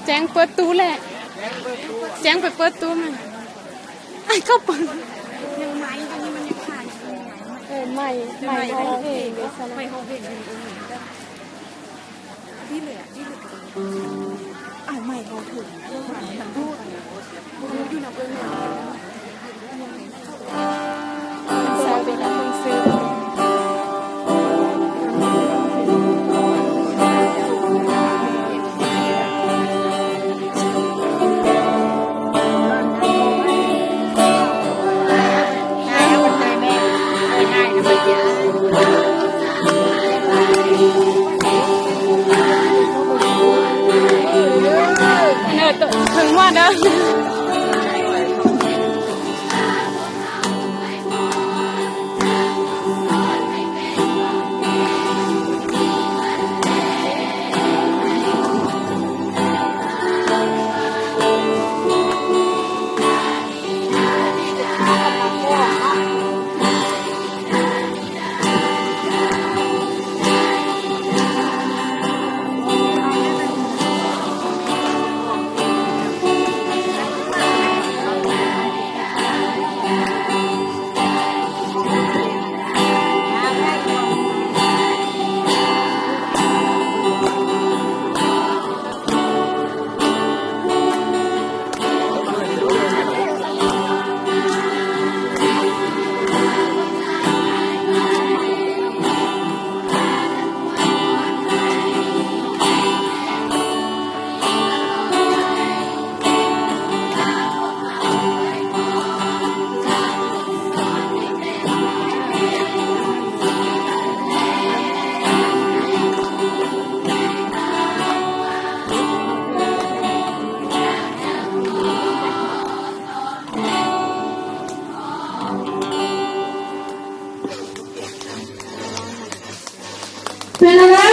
แจ้งเปิดตู้แหละแจ้งไปเปิดตู้มันไอ้เข้าเปิดยังไม้ตรงนี้มันยังขาดไม่ห้องเพลงไม่ห้องเพลงที่เหลืออ้าวไม่เขาถึงมันพูดอยู่นะเพื่อนแซวเป็นคนซื้อถึงว่าเด้อเป็นอะไร